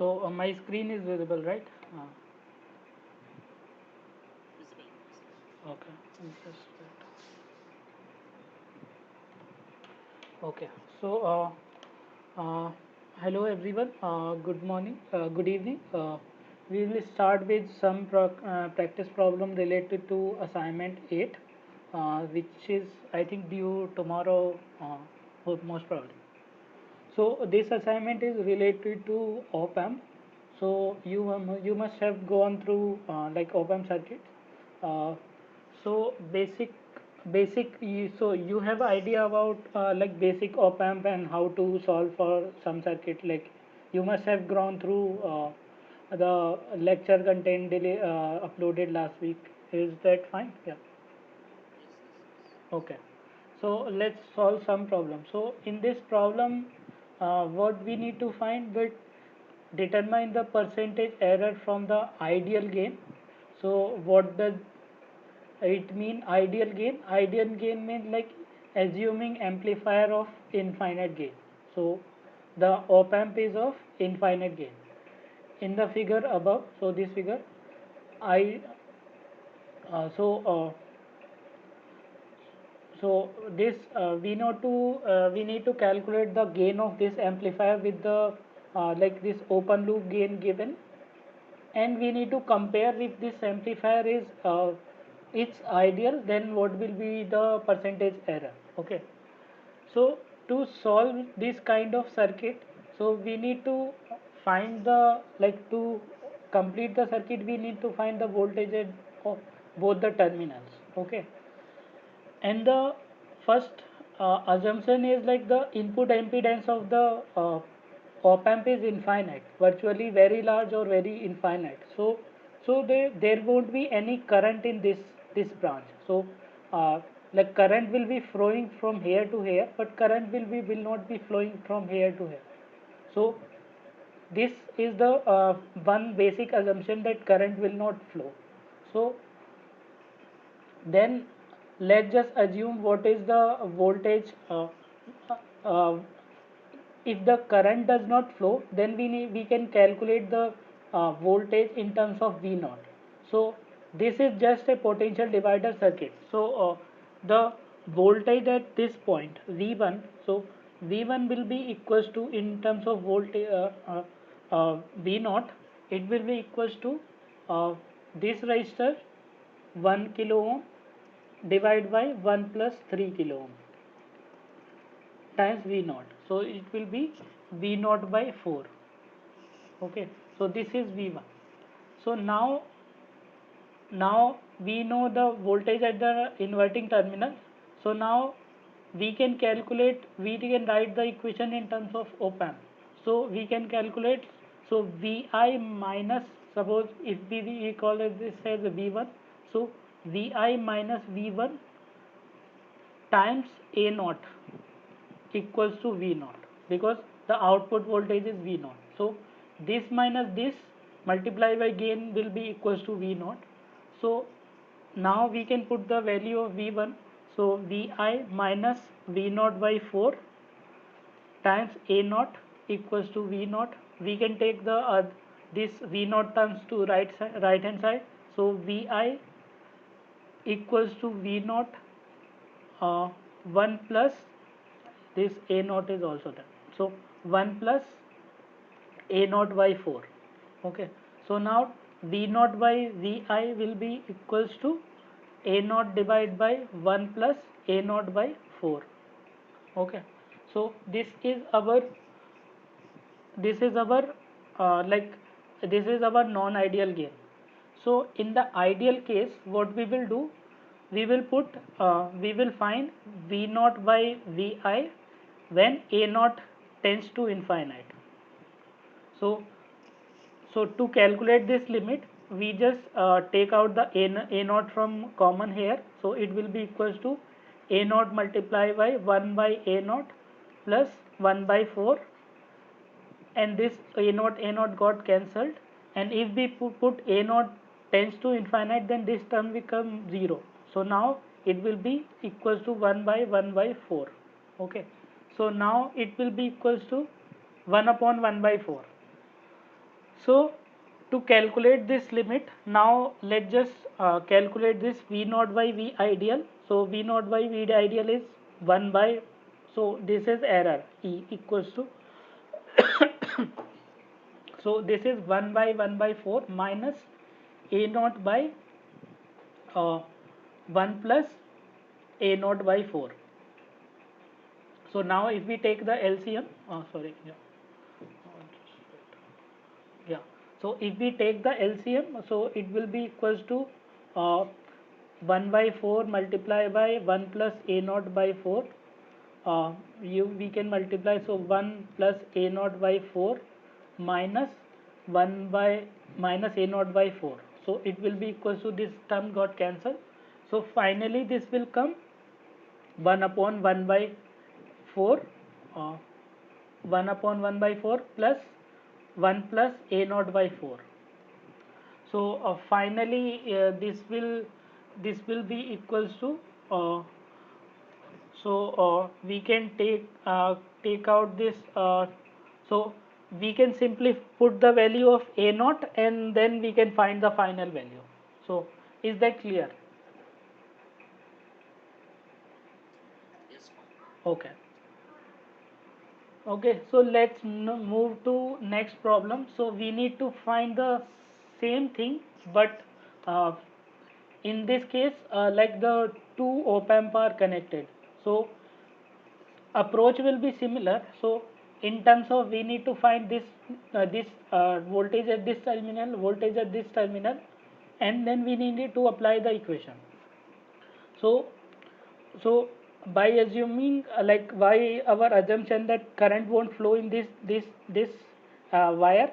So my screen is visible, right? Okay. Just okay. So uh, hello everyone. Good morning. Good evening. We will start with some practice problem related to assignment 8, which is I think due tomorrow, most probably. So this assignment is related to op-amp. So you must have gone through like op-amp circuits. Uh, so so you have idea about like basic op-amp and how to solve for some circuit. Like you must have gone through the lecture content uploaded last week. Is that fine? Yeah. Okay, so let's solve some problem. So in this problem, what we need to find, that determine the percentage error from the ideal gain. So what does it mean, ideal gain? Ideal gain means like assuming amplifier of infinite gain. So the op amp is of infinite gain. In the figure above, so this figure, I uh, so uh, so this we need to calculate the gain of this amplifier with the like this open loop gain given, and we need to compare if this amplifier is it's ideal, then what will be the percentage error. Okay, so to solve this kind of circuit, so we need to find the, like, to complete the circuit we need to find the voltage of both the terminals. Okay, and the first assumption is like the input impedance of the op amp is infinite, virtually very large or very infinite. So there won't be any current in this branch. So uh, like current will be flowing from here to here, but current will not be flowing from here to here. So this is the one basic assumption, that current will not flow. So then let's just assume what is the voltage. Uh, if the current does not flow, then we can calculate the voltage in terms of V naught. So this is just a potential divider circuit. So the voltage at this point V1, so V1 will be equals to, in terms of voltage V naught, it will be equals to this resistor 1 kilo ohm divided by 1 plus 3 kilo ohm times V naught. So it will be V naught by 4. Okay, so this is V1. So now we know the voltage at the inverting terminal. So now we can write the equation in terms of op amp. So we can calculate, so Vi minus, suppose if we call it this as V1, so Vi minus V1 times A naught equals to V naught, because the output voltage is V naught. So this minus this multiplied by gain will be equals to V naught. So now we can put the value of V1. So Vi minus V naught by 4 times A naught equals to V naught. We can take the this V naught terms to right hand side. So Vi equals to V naught, 1 plus this A naught is also done. So 1 plus A naught by 4. Okay, so now V naught by Vi will be equals to A naught divided by 1 plus A naught by 4. Okay, so this is our like this is our non-ideal gain. So in the ideal case, what we will do, we will find V naught by Vi when A naught tends to infinite. So to calculate this limit, we just take out the A naught from common here. So it will be equals to A naught multiplied by 1 by A naught plus 1 by 4, and this A naught got cancelled, and if we put A naught tends to infinite, then this term become 0. So now it will be equals to 1 by 4. Okay, so now it will be equals to 1 upon 1 by 4. So to calculate this limit, now let's just calculate this V naught by V ideal. So V naught by V ideal is 1 by, so this is error E equals to so this is 1 by 4 minus A naught by 1 plus A naught by 4. So now if we take the LCM, sorry, yeah. So if we take the LCM, so it will be equals to uh, 1 by 4 multiplied by 1 plus A naught by 4. We can multiply, so 1 plus A naught by 4 minus 1 by minus A naught by 4. So it will be equals to, this term got cancelled. So finally this will come 1 upon 1 by 4, uh, 1 upon 1 by 4 plus 1 plus A naught by 4. So finally this will be equals to we can take out this, so we can simply put the value of A naught and then we can find the final value. So is that clear? Okay. Okay, so let's move to next problem. So we need to find the same thing, but uh, in this case, like the two op amp are connected, so approach will be similar. So in terms of, we need to find this voltage at this terminal, voltage at this terminal, and then we need to apply the equation. So so by assuming, like, why our assumption that current won't flow in this wire,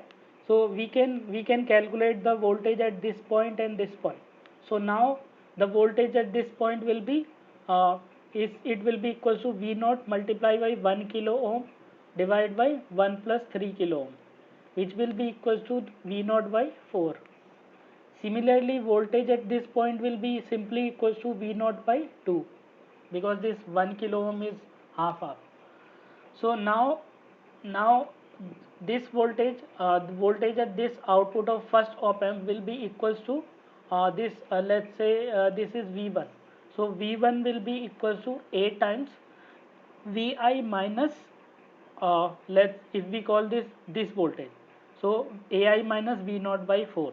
so we can calculate the voltage at this point and this point. So now the voltage at this point will be is it will be equal to V naught multiplied by 1 kilo ohm divided by 1 plus 3 kilo ohm, which will be equal to V naught by 4. Similarly, voltage at this point will be simply equals to V naught by 2, because this 1 kilo ohm is half. So now this voltage, the voltage at this output of first op amp will be equals to this, let's say this is V1. So V1 will be equals to A times Vi minus, let's, if we call this voltage, so Ai minus V naught by 4,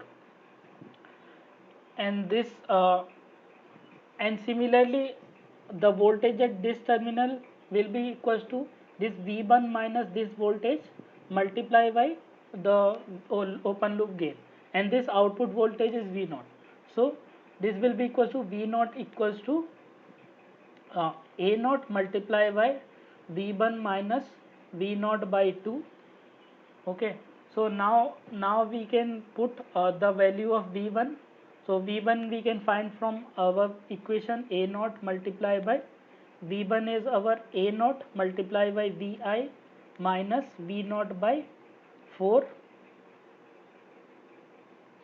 and this and similarly the voltage at this terminal will be equals to this V1 minus this voltage multiplied by the open loop gain, and this output voltage is V0. So this will be equals to V0 equals to A0 multiplied by V1 minus V0 by 2. Okay, so now we can put the value of V1. So V1 we can find from our equation A naught multiplied by V1 is our A naught multiplied by Vi minus V naught by 4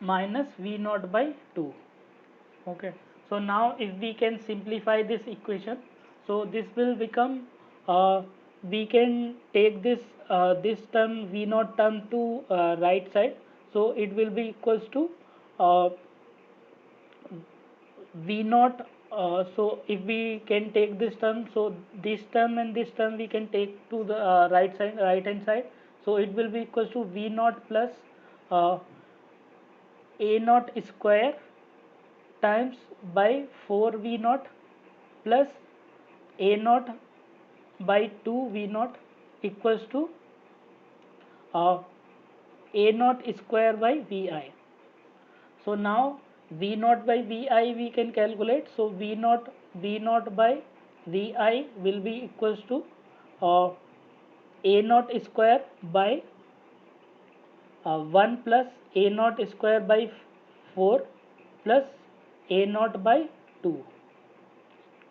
minus V naught by 2. Okay, so now if we can simplify this equation, so this will become, we can take this term V naught term to right side, so it will be equals to uh, V naught, so if we can take this term, so this term and this term we can take to the right hand side, so it will be equals to V naught plus uh, A naught square times by 4 V naught plus A naught by 2 V naught equals to uh, A naught square by Vi. So now V naught by Vi we can calculate. So V naught by Vi will be equals to uh, A naught square by 1 plus A naught square by 4 plus A naught by 2.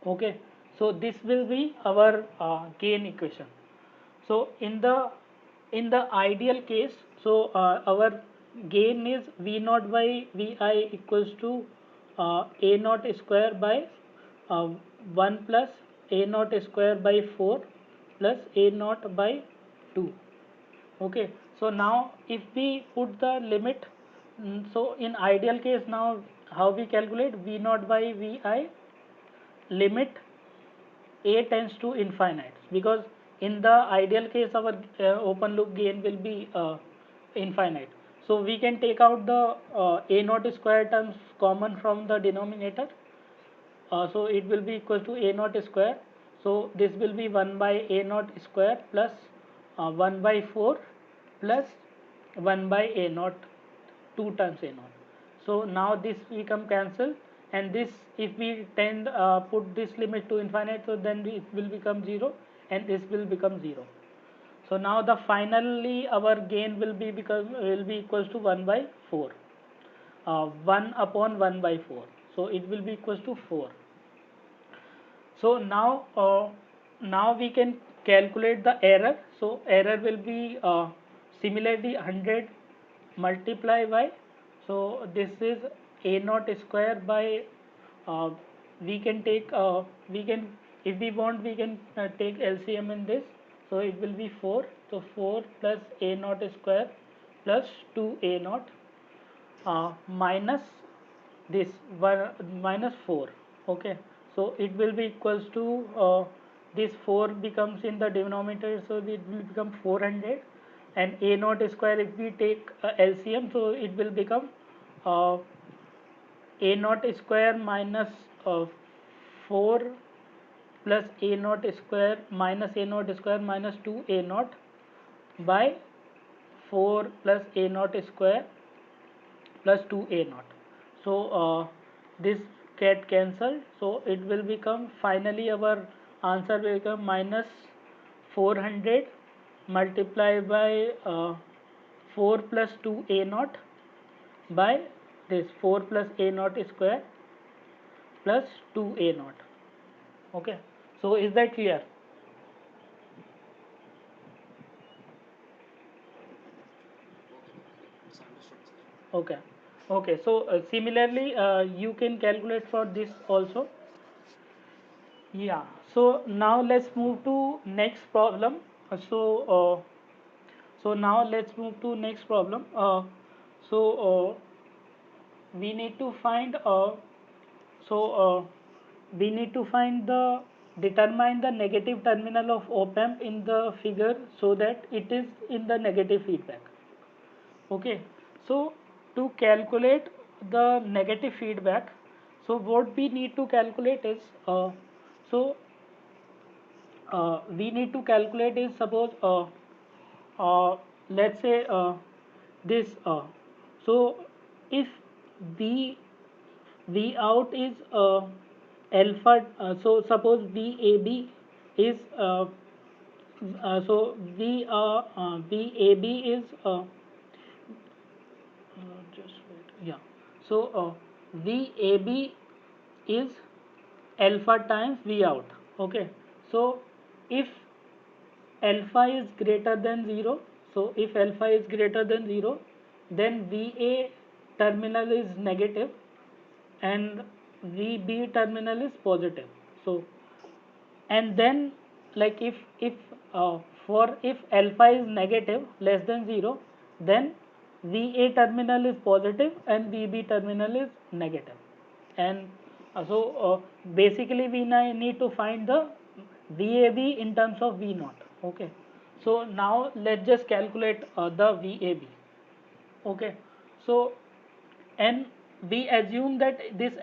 Okay, so this will be our gain equation. So in the ideal case, so our gain is V naught by Vi equals to A naught square by uh, 1 plus A naught square by 4 plus A naught by 2. Okay, So now if we put the limit, so in ideal case, now how we calculate V naught by Vi limit a tends to infinite, because in the ideal case our open loop gain will be infinite. So we can take out the a naught square terms common from the denominator. So it will be equal to a naught square. So this will be 1 by a naught square plus 1 by 4 plus 1 by a naught, 2 times a naught. So now this become cancelled, and this, if we tend put this limit to infinite, so then it will become 0 and this will become 0. So now the finally our gain will be equals to 1 by 4, 1 upon 1 by 4. So it will be equals to 4. So now we can calculate the error. So error will be similarly 100 multiply by, so this is a naught square by, uh, we can take we can, if we want, we can take LCM in this. So it will be 4. So 4 plus a naught square plus 2 a naught minus this 1 minus 4. Okay, so it will be equals to this 4 becomes in the denominator, so it will become 400, and a naught square, if we take LCM, so it will become uh, a naught square minus 4 plus a naught square minus a naught square minus 2 a naught by 4 plus a naught square plus 2a naught. So this get cancelled, so it will become, finally our answer will become minus 400 multiplied by 4 plus 2a naught by this 4 plus a naught square plus 2a naught. Okay, so is that clear? Okay, okay, so similarly you can calculate for this also. Yeah, so now let's move to next problem. So now let's move to next problem. So we need to find so we need to find the determine the negative terminal of op amp in the figure, so that it is in the negative feedback. Okay, so to calculate the negative feedback, so what we need to calculate is so we need to calculate is, suppose let's say this so if v v out is alpha, so suppose vab is so vab is just wait, yeah, so vab is alpha times v out. Okay, so if alpha is greater than 0, so if alpha is greater than 0, then va terminal is negative and vb terminal is positive. So, and then, like if for if alpha is negative less than 0, then va terminal is positive and vb terminal is negative. And so basically we need to find the vab in terms of v naught. Okay, so now let's just calculate the vab. Okay, so, and we assume that this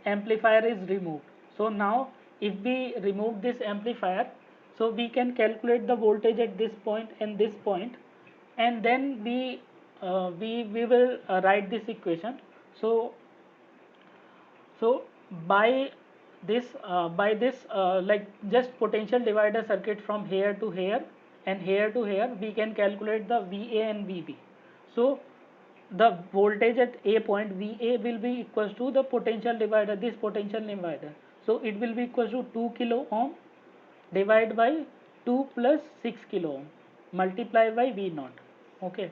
amplifier is removed. So now if we remove this amplifier, so we can calculate the voltage at this point and this point, and then we will write this equation. So so by this like just potential divider circuit from here to here and here to here, we can calculate the va and vb. So the voltage at a point va will be equals to the potential divider, this potential divider. So it will be equals to 2 kilo ohm divided by 2 plus 6 kilo ohm multiplied by v naught. Okay,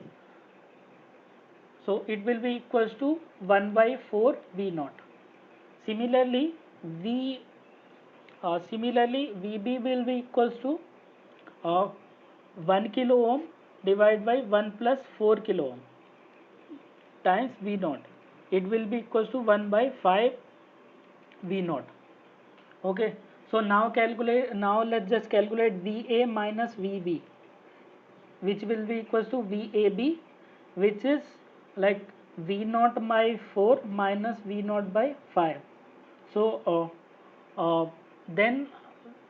so it will be equals to 1 by 4 v naught. Similarly v similarly vb will be equals to uh, 1 kilo ohm divided by 1 plus 4 kilo ohm times V naught. It will be equals to 1 by 5 V naught. Okay. So now calculate. Now let's just calculate VA minus VB, which will be equals to VAB, which is like V naught by 4 minus V naught by 5. So then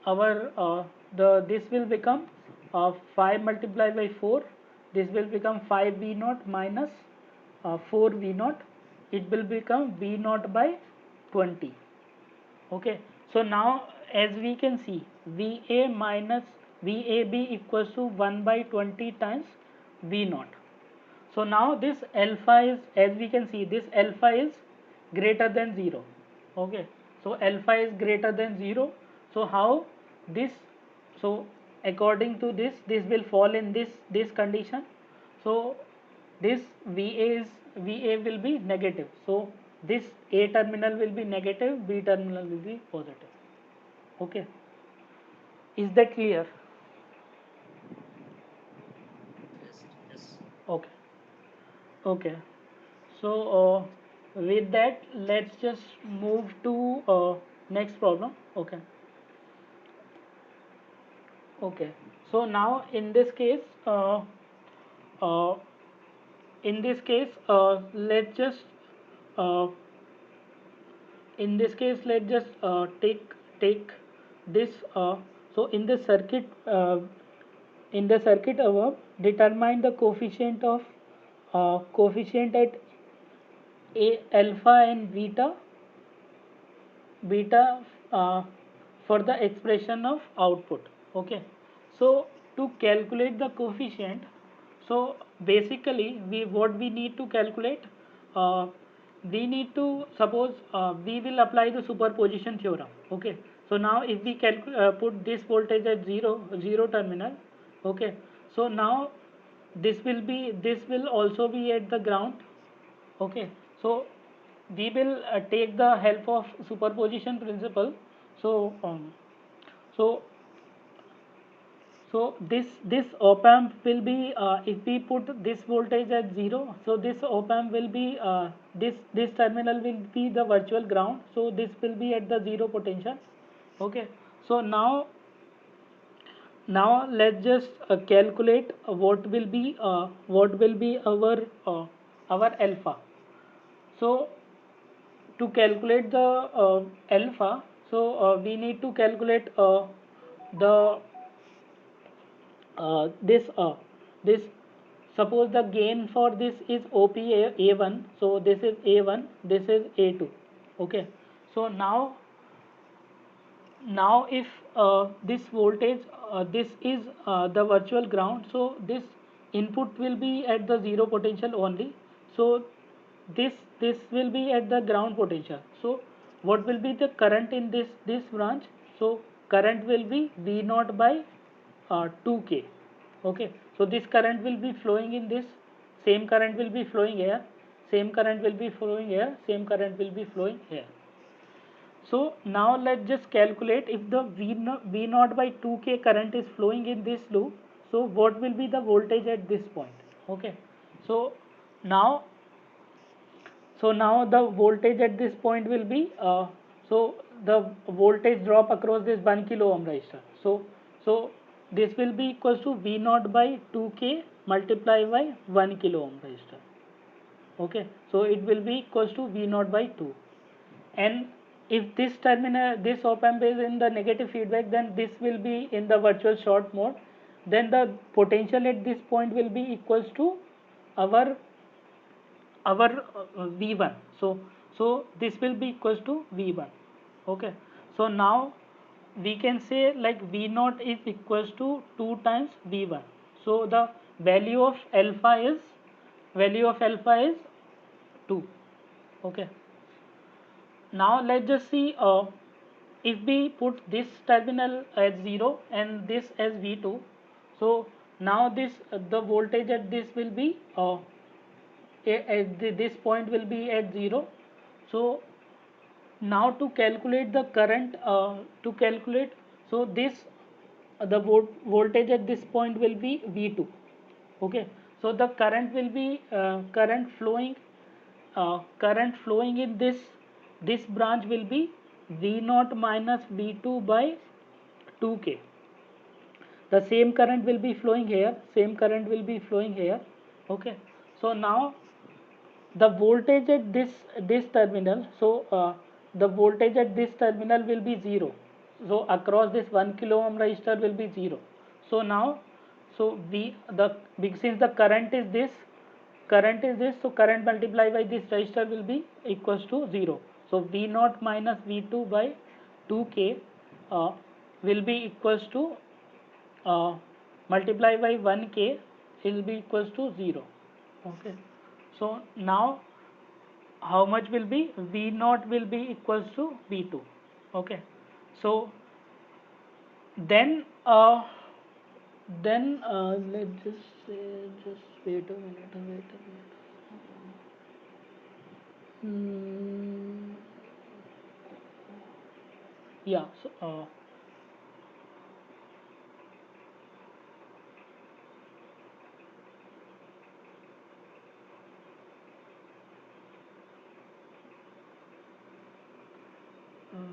our this will become 5 multiplied by 4. This will become 5 V naught minus 4 V naught. It will become V naught by 20. Okay. So now as we can see, VA minus VAB equals to 1 by 20 times V naught. So now this alpha is, as we can see, this alpha is greater than 0. Okay. So alpha is greater than 0. So how this, so according to this, this will fall in this condition. So this VA will be negative. So this A terminal will be negative, B terminal will be positive. Okay. Is that clear? Okay. Okay. So with that, let's just move to next problem. Okay. Okay. So now uh, in this case, uh, let's just take this. So in the circuit above, determine the coefficient at a alpha and beta for the expression of output. Okay. So to calculate the coefficient, so basically what we need to calculate, uh, we need to suppose we will apply the superposition theorem. Okay. So now if we put this voltage at zero terminal. Okay. So now this will also be at the ground. Okay. So we will take the help of superposition principle. So so so this op amp will be, if we put this voltage at 0, so this op amp will be, this terminal will be the virtual ground, so this will be at the 0 potential. Okay. So now let's just calculate what will be our alpha. So to calculate the alpha, so we need to calculate the this this suppose the gain for this is A1, so this is A1, this is A2. Okay. So now if this voltage, this is the virtual ground, so this input will be at the 0 potential only. So this will be at the ground potential. So what will be the current in this branch? So current will be V naught by 2K. Okay. So this current will be flowing in this, same current will be flowing here, same current will be flowing here, same current will be flowing here. So now let's just calculate if the V naught by 2K current is flowing in this loop. So what will be the voltage at this point? Okay. So now now the voltage at this point will be, so the voltage drop across this 1 kilo ohm resistor. So this will be equals to V naught by 2K multiplied by 1 kilo ohm resistor. Okay. So it will be equals to V naught by 2. And if this op amp is in the negative feedback, then this will be in the virtual short mode. Then the potential at this point will be equals to our V1. So this will be equals to V1. Okay. So now we can say like V naught is equals to 2 times V1. So the value of alpha is 2. Okay. Now let's just see, if we put this terminal as 0 and this as V2. So now the voltage at this will be, this point will be at 0. So now to calculate the current, so this, the voltage at this point will be V2. Okay, so the current will be current flowing in this branch will be V naught minus V2 by 2k. The same current will be flowing here, same current will be flowing here. Okay, so now the voltage at this terminal, so the voltage at this terminal will be 0. So across this 1 kilo ohm resistor will be 0. So now, so we the since the current is this, so current multiplied by this resistor will be equals to 0. So V naught minus V2 by 2k will be equals to multiply by 1k will be equals to 0. Okay, so now how much will be V naught will be equals to V2. Okay, so then let's just say, just wait a minute. Hmm, yeah, so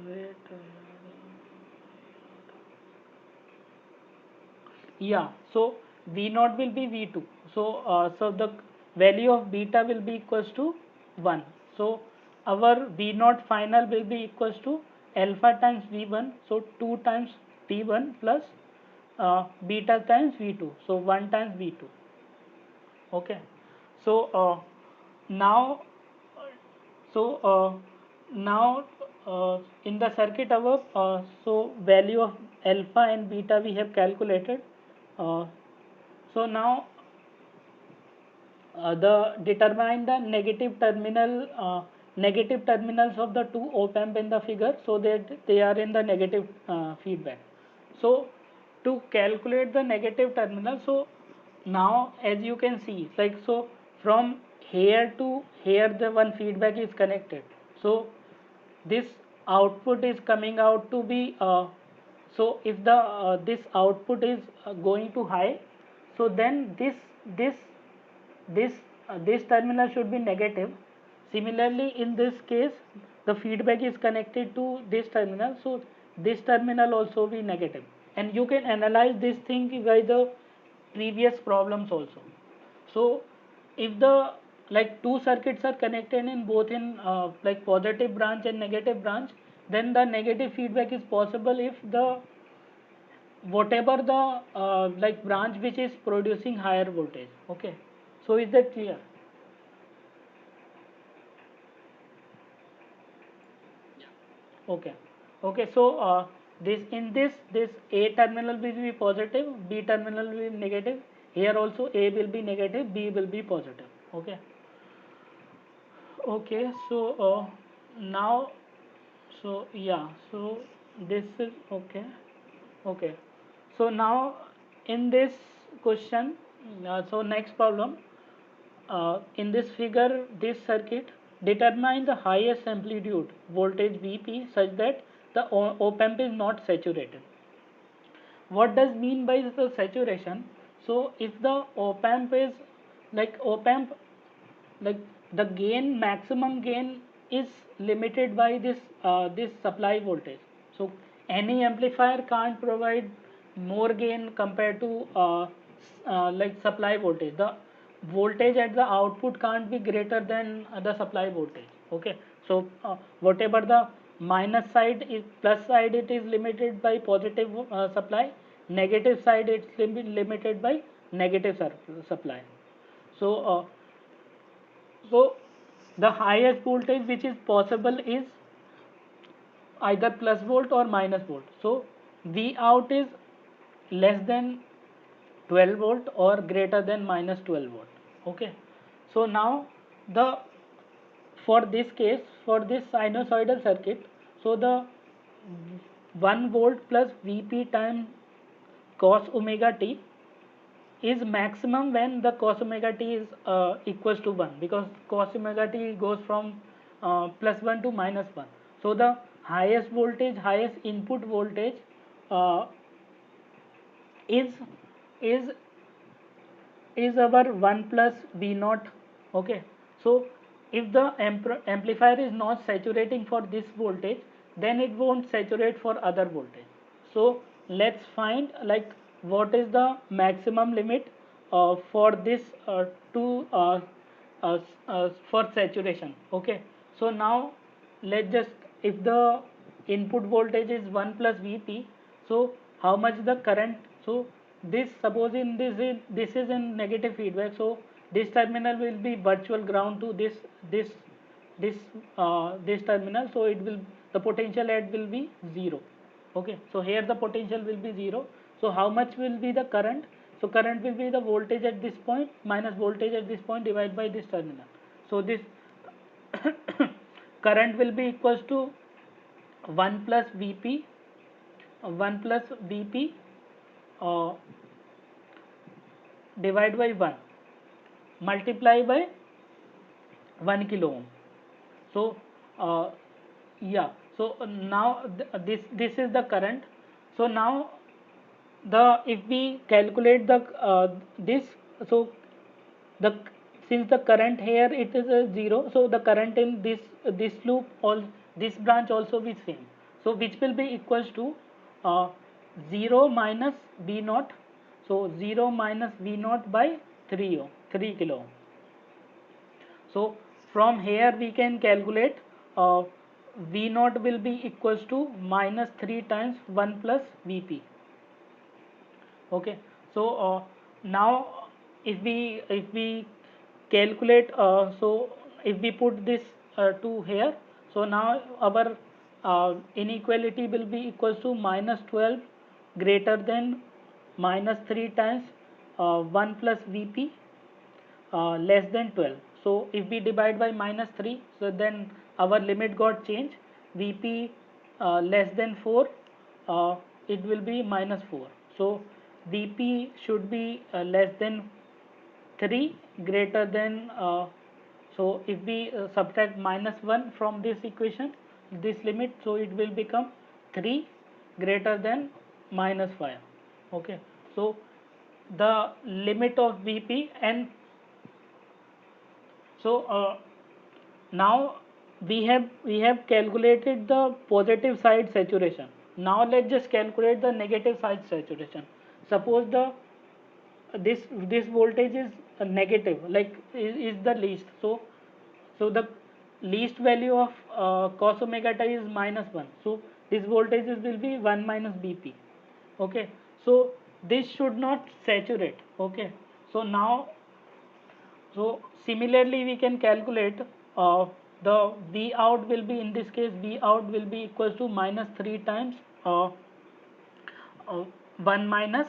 wait yeah, so V naught will be V2. So so the value of beta will be equals to 1. So our V naught final will be equals to alpha times V1, so 2 times V1 plus beta times V2, so 1 times V2. Okay, so now so now in the circuit above, so value of alpha and beta we have calculated. uh, so now the determine the negative terminals of the two op amp in the figure, so that they are in the negative feedback. So to calculate the negative terminal, so now as you can see, like, so from here to here the one feedback is connected. So this output is coming out to be so if the this output is going to high, so then this this this terminal should be negative. Similarly, in this case the feedback is connected to this terminal, so this terminal also be negative. And you can analyze this thing by the previous problems also. So if the like two circuits are connected in both in like positive branch and negative branch, then the negative feedback is possible if the whatever the like branch which is producing higher voltage. Okay, so is that clear? Okay, okay, so this in this A terminal will be positive, B terminal will be negative. Here also A will be negative, B will be positive. Okay, okay, so now, so yeah, so this is okay. Okay, so now in this question, so next problem, in this figure, this circuit determine the highest amplitude voltage Vp such that the op amp is not saturated. What does mean by the saturation? So if the op amp is like op amp, like the gain, maximum gain is limited by this supply voltage. So any amplifier can't provide more gain compared to like supply voltage. The voltage at the output can't be greater than the supply voltage. Okay, so whatever the minus side is, plus side it is limited by positive supply, negative side it's limited by negative supply. So so the highest voltage which is possible is either plus volt or minus volt. So V out is less than 12 volt or greater than minus 12 volt. Okay. So now the for this case, for this sinusoidal circuit, so the 1 volt plus Vp time cos omega t is maximum when the cos omega t is equals to 1, because cos omega t goes from plus 1 to minus 1. So the highest voltage, highest input voltage uh, is is is our 1 plus V naught. Okay, so if the amplifier is not saturating for this voltage, then it won't saturate for other voltage. So let's find like what is the maximum limit for this two for saturation. Okay, so now let's just, if the input voltage is 1 plus Vp, so how much the current, so this, suppose in this is in negative feedback, so this terminal will be virtual ground to this this terminal, so it will, the potential add will be 0. Okay, so here the potential will be 0. So how much will be the current? So current will be the voltage at this point minus voltage at this point divided by this terminal. So this current will be equals to 1 plus Vp, 1 plus Vp uh, divide by 1 multiply by 1 kilo ohm. So yeah, so now this is the current. So now the, if we calculate the this, so the, since the current here it is a 0, so the current in this loop, all this branch also be same, so which will be equals to uh, 0 minus V naught, so 0 minus V naught by 3 kilo ohm. So from here we can calculate V naught will be equals to minus 3 times 1 plus Vp. Okay, so now if we calculate, so if we put this 2 here, so now our inequality will be equals to minus 12 greater than minus 3 times 1 plus Vp less than 12. So if we divide by minus 3, so then our limit got changed. Vp less than 4, it will be minus 4. So Vp should be less than 3 greater than, so if we subtract minus 1 from this equation, this limit, so it will become 3 greater than minus 5. Okay, so the limit of Vp, and so now we have calculated the positive side saturation. Now let's just calculate the negative side saturation. Suppose the this voltage is negative, like is the least. So the least value of cos omega t is minus 1. So this voltage will be 1 minus Bp. Okay, so this should not saturate. Okay, so now, so similarly we can calculate the V out will be, in this case V out will be equals to minus 3 times uh, 1 minus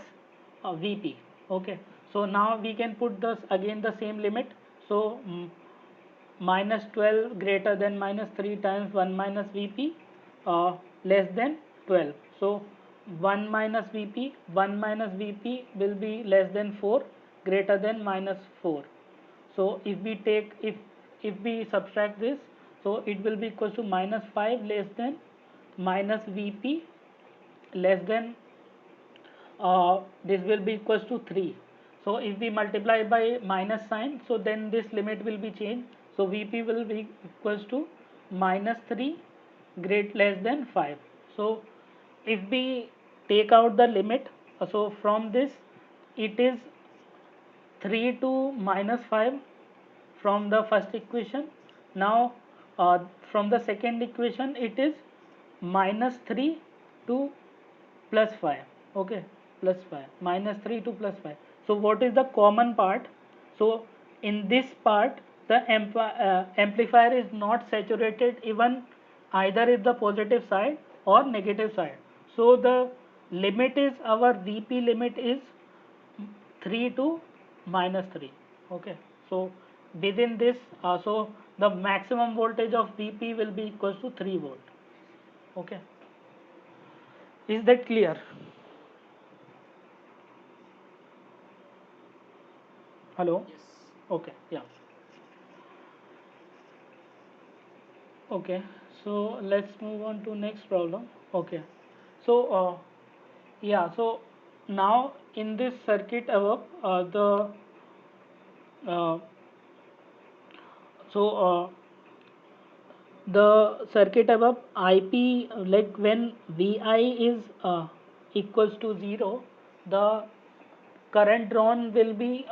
Vp. Okay, so now we can put this again the same limit. So minus 12 greater than minus 3 times 1 minus Vp less than 12. So 1 minus Vp, 1 minus Vp will be less than 4 greater than minus 4. So if we subtract this, so it will be equal to minus 5 less than minus Vp less than this will be equals to 3. So if we multiply by minus sign, so then this limit will be changed. So Vp will be equals to minus 3 great less than 5. So if we take out the limit, so from this it is 3 to minus 5 from the first equation. Now from the second equation it is minus 3 to plus 5. Okay, plus 5, minus 3 to plus 5. So what is the common part? So in this part the amplifier is not saturated, even either is the positive side or negative side. So the limit is, our Vp limit is 3 to minus 3. Okay, so within this, so the maximum voltage of Vp will be equals to 3 volt. Okay, is that clear? Hello? Yes. Okay, yeah. Okay, so let's move on to next problem. Okay, so yeah, so now in this circuit above, the uh, so the circuit above IP, like when Vi is equals to 0, the current drawn will be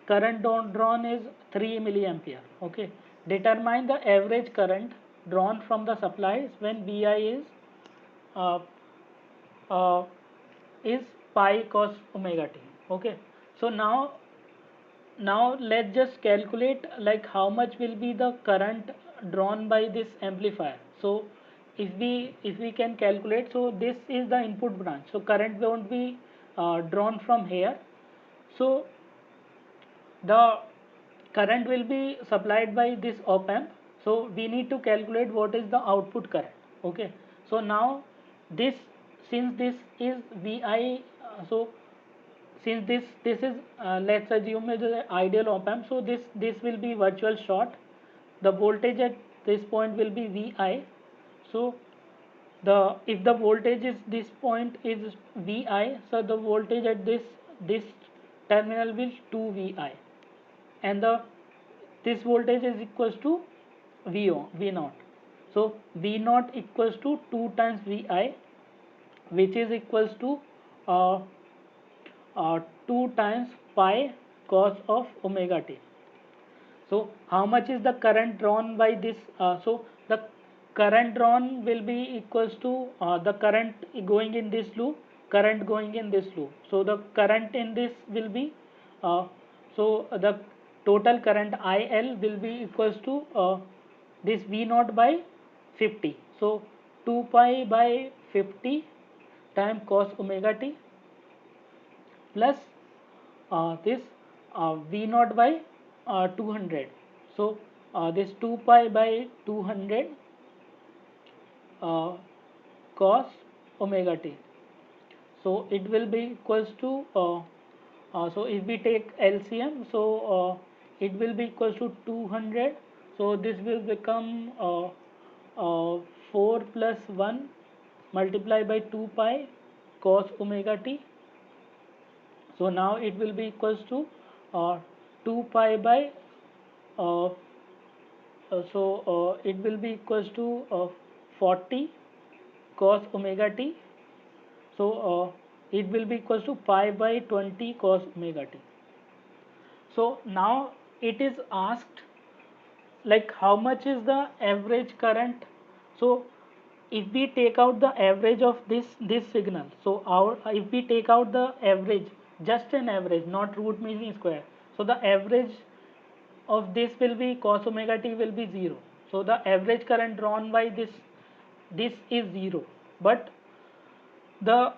drawn is 3 milliampere. Okay, determine the average current drawn from the supplies when Vi uh, uh, is pi cos omega t. Okay, so now let's just calculate like how much will be the current drawn by this amplifier. So if we can calculate, so this is the input branch, so current won't be drawn from here. So the current will be supplied by this op amp, so we need to calculate what is the output current. Okay, so now this, since this is Vi, so since this is let's assume it is an ideal op amp, so this will be virtual short. The voltage at this point will be Vi. So the if the voltage is this point is Vi, so the voltage at this terminal will 2 Vi, and the this voltage is equals to V naught. So V naught equals to 2 times Vi, which is equals to uh, 2 times pi cos of omega t. So how much is the current drawn by this? So the current drawn will be equals to the current going in this loop, current going in this loop. So the current in this will be so the total current IL will be equals to this V naught by 50. So 2 pi by 50 time cos omega t plus this V naught by 200. So this 2 pi by 200 uh, cos omega t. So it will be equals to so if we take LCM, so it will be equals to 200. So this will become 4 plus 1 multiplied by 2 pi cos omega t. So now it will be equals to 2 pi by uh, it will be equals to 40 cos omega t. So it will be equals to pi by 20 cos omega t. So now it is asked like how much is the average current. So if we take out the average of this signal, so our if we take out the average, just an average, not root mean square, so the average of this will be cos omega t will be 0. So the average current drawn by this is 0, but the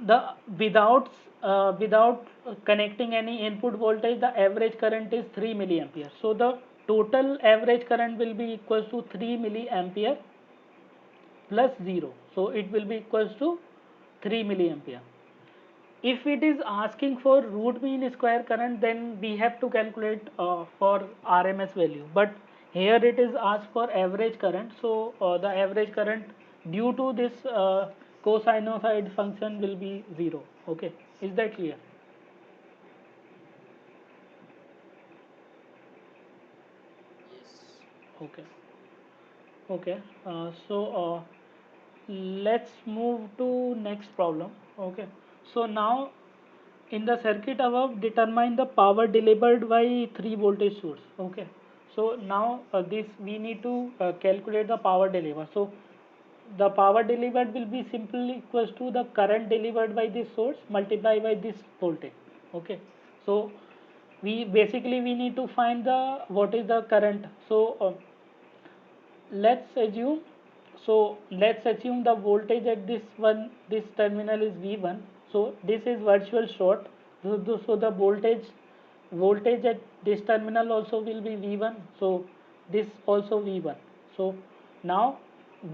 the without connecting any input voltage, the average current is 3 milliampere. So the total average current will be equals to 3 milliampere plus 0. So it will be equals to 3 milliampere. If it is asking for root mean square current, then we have to calculate for RMS value, but here it is asked for average current. So the average current due to this cosinusoid function will be 0. Okay, is that clear? Okay, okay. Let's move to next problem. Okay, so now in the circuit above, determine the power delivered by 3 voltage source. Okay, so now this we need to calculate the power delivered. So the power delivered will be simply equals to the current delivered by this source multiplied by this voltage. Okay, so we need to find the what is the current. So let's assume let's assume the voltage at this terminal is V1. So this is virtual short. So the voltage at this terminal also will be V1. So this also V1. So now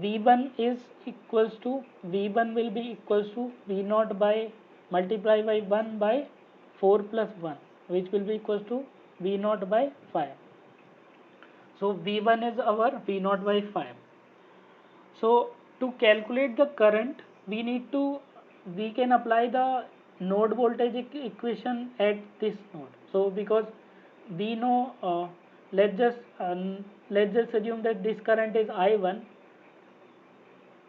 V1 is equals to V1 will be equals to V naught by multiply by 1 by 4 plus 1, which will be equals to V naught by 5. So V1 is our V naught by 5. So to calculate the current, we can apply the node voltage equation at this node. So because we know, let's just assume that this current is I1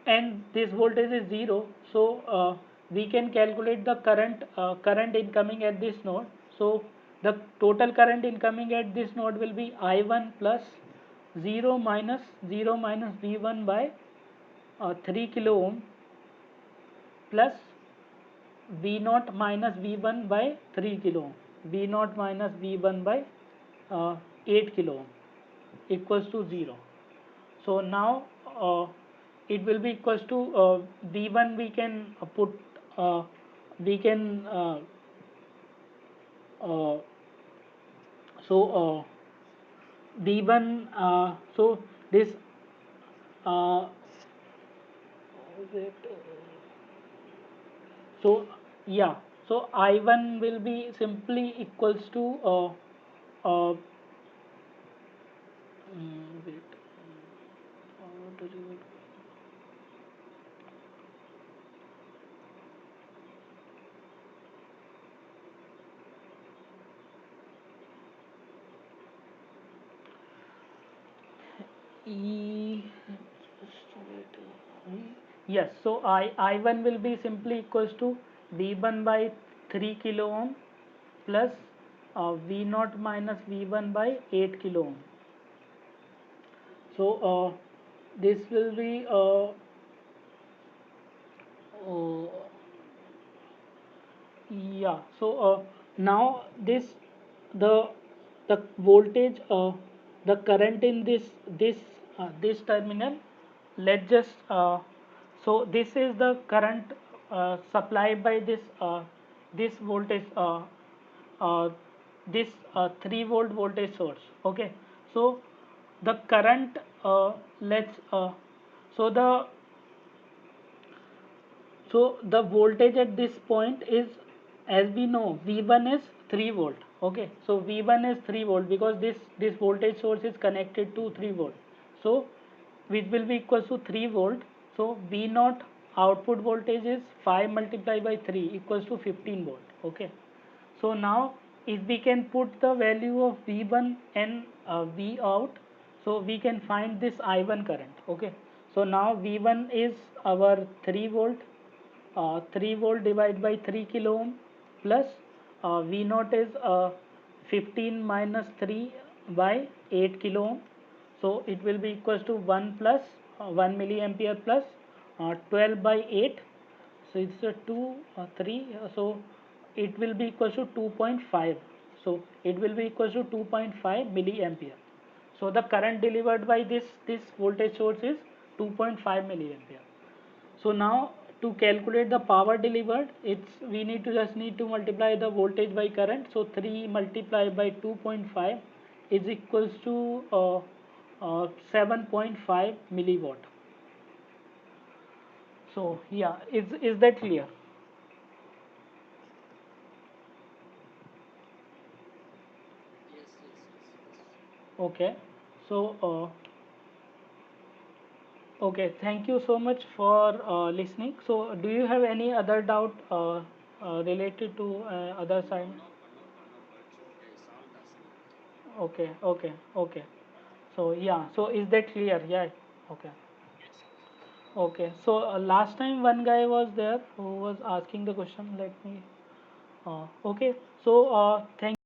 and this voltage is 0. So we can calculate the current incoming at this node. So the total current incoming at this node will be I1 plus 0 minus V1 by 3 kilo ohm plus V0 minus V1 by 3 kilo ohm, V0 minus V1 by 8 kilo ohm equals to 0. So now it will be equals to V1 we can put, we can uh, so V1, so this uh, so yeah, so I1 will be simply equals to uh, wait, what is it? E, yes, so I1 will be simply equals to V1 by 3 kilo ohm plus V0 minus V1 by 8 kilo ohm. So this will be uh, yeah. So now the the voltage, the current in this terminal. Let's just so this is the current supplied by this voltage, uh, this 3 volt voltage source. Okay, so the current, let's so the so the voltage at this point is, as we know, V1 is 3 volt. Okay, so V1 is 3 volt because this voltage source is connected to 3 volt. So which will be equals to 3 volt. So V0 output voltage is 5 multiplied by 3 equals to 15 volt. Okay, so now if we can put the value of V1 and V out, so we can find this I1 current. Okay, so now V1 is our 3 volt, 3 volt divided by 3 kilo ohm plus V naught is 15 minus 3 by 8 kilo ohm. So it will be equals to 1 plus 1 milliampere plus 12 by 8. So it's a 2 3, so it will be equals to 2.5. So it will be equals to 2.5 milliampere. So the current delivered by this voltage source is 2.5 milliampere. So now to calculate the power delivered, it's we need to multiply the voltage by current. So 3 multiplied by 2.5 is equals to 7.5 milliwatt. So yeah, is that clear? Okay. So okay, thank you so much for listening. So do you have any other doubt related to other side? Okay, okay, okay. So yeah, so is that clear? Yeah. Okay. Okay. So last time one guy was there who was asking the question. Let me. Okay. So thank